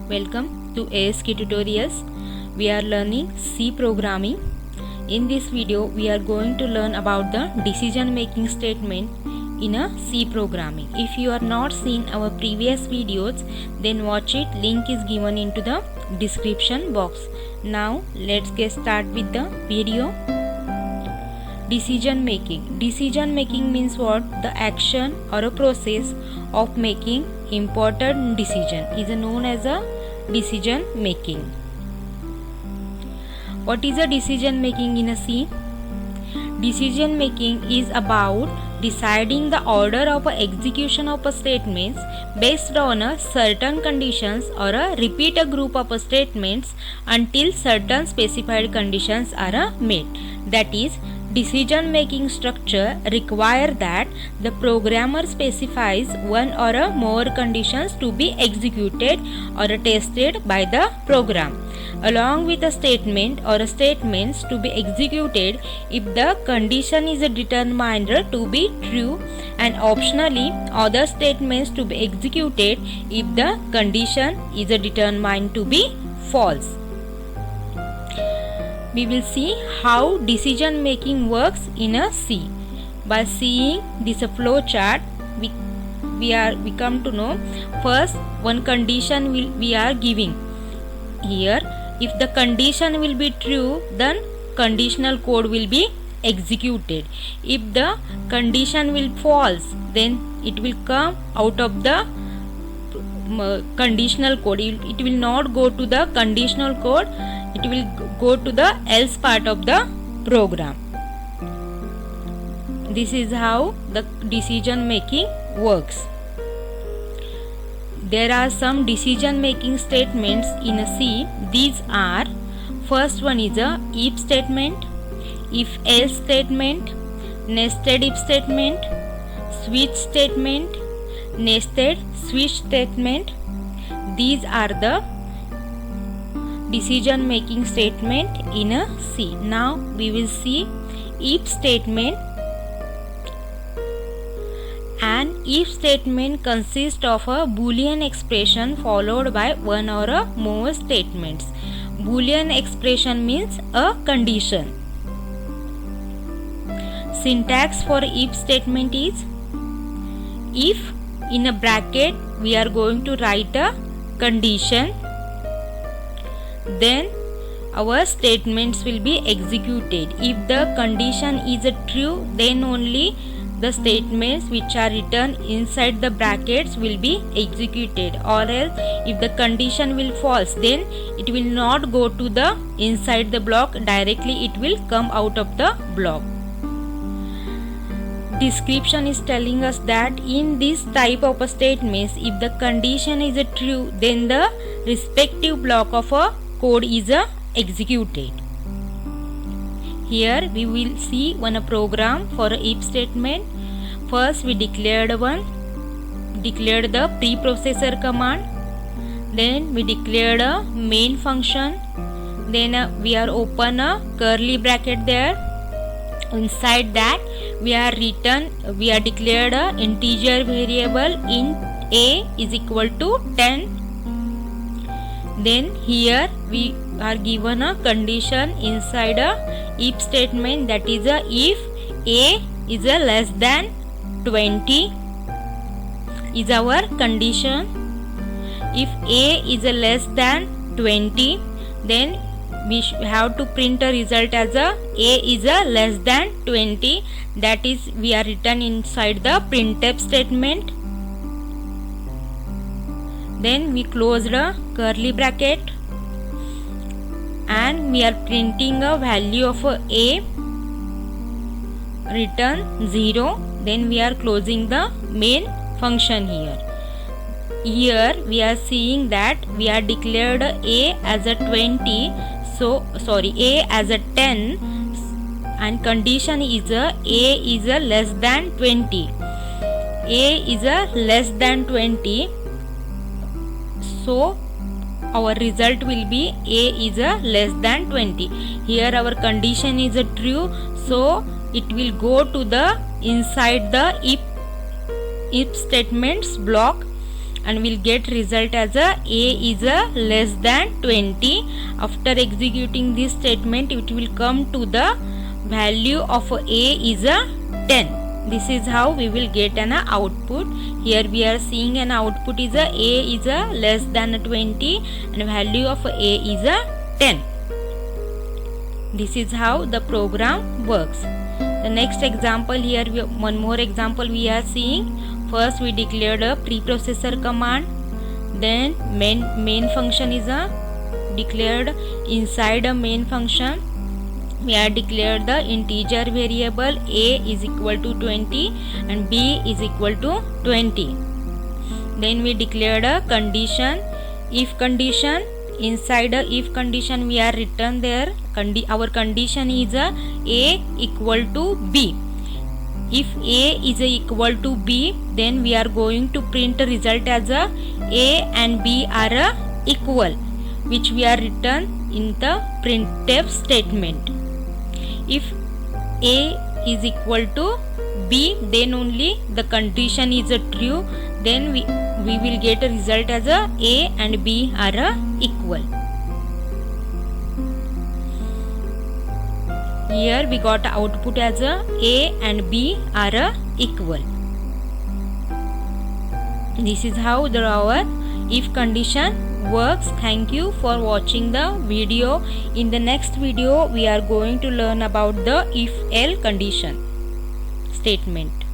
Welcome to ASK Tutorials. We are learning C programming. In this video, we are going to learn about the decision making statement in a C programming. If you are not seen our previous videos, then watch it. Link is given into the description box. Now let's get started with the video. Decision making. Decision making means what? The action or a process of making important decision is known as a decision making. What is a decision making in a C? Decision making is about deciding the order of execution of statements based on a certain conditions or a repeat a group of statements until certain specified conditions are met. That is, decision making structure require that the programmer specifies one or more conditions to be executed or tested by the program, along with a statement or statements to be executed if the condition is determined to be true, and optionally other statements to be executed if the condition is determined to be false. We will see how decision making works in a C. By seeing this flow chart, we come to know first one condition we are giving. Here, if the condition will be true, then conditional code will be executed. If the condition will false, then it will come out of the conditional code. It will not go to the conditional code. It will go to the else part of the program. This is how the decision making works. There are some decision making statements in a C. These are, first one is a if statement, if else statement, nested if statement, switch statement, nested switch statement. These are the decision making statement in a C. Now we will see if statement. An if statement consists of a Boolean expression followed by one or more statements. Boolean expression means a condition. Syntax for if statement is, if in a bracket we are going to write a condition, then our statements will be executed. If the condition is true, then only the statements which are written inside the brackets will be executed, or else if the condition will false, then it will not go to the inside the block, directly it will come out of the block. Description is telling us that in this type of statements, if the condition is true, then the respective block of a code is executed. Here we will see one program for a if statement. First we declared the preprocessor command. Then we declared a main function. Then we are open a curly bracket there. Inside that we are declared a integer variable int a is equal to 10. Then here we are given a condition inside a if statement, that is a if a is a less than 20 is our condition. If a is a less than 20, then we have to print a result as a is a less than 20. That is, we are written inside the printf statement. Then we closed a curly bracket and we are printing a value of a return 0. Then we are closing the main function here. Here we are seeing that we are declared a as a 20, a as a 10, and condition is a is a less than 20. A is a less than 20. So our result will be a is a less than 20. Here our condition is a true, so it will go to the inside the if statements block, and we'll get result as a is a less than 20. After executing this statement, it will come to the value of a is a 10. This is how we will get an output. Here we are seeing an output is a is a less than 20 and value of a is a 10. This is how the program works. The next example, here one more example we are seeing. First we declared a preprocessor command, then main function is a declared. Inside a main function we are declared the integer variable a is equal to 20 and b is equal to 20. Then we declared a condition, if condition. Inside a if condition we are written there our condition is a equal to b. If a is equal to b, then we are going to print a result as a and b are equal, which we are written in the printf statement. If a is equal to b, then only the condition is true, then we will get a result as a and b are equal. Here we got output as a and b are equal. This is how our if condition works. Thank you for watching the video. In the next video we are going to learn about the if else condition statement.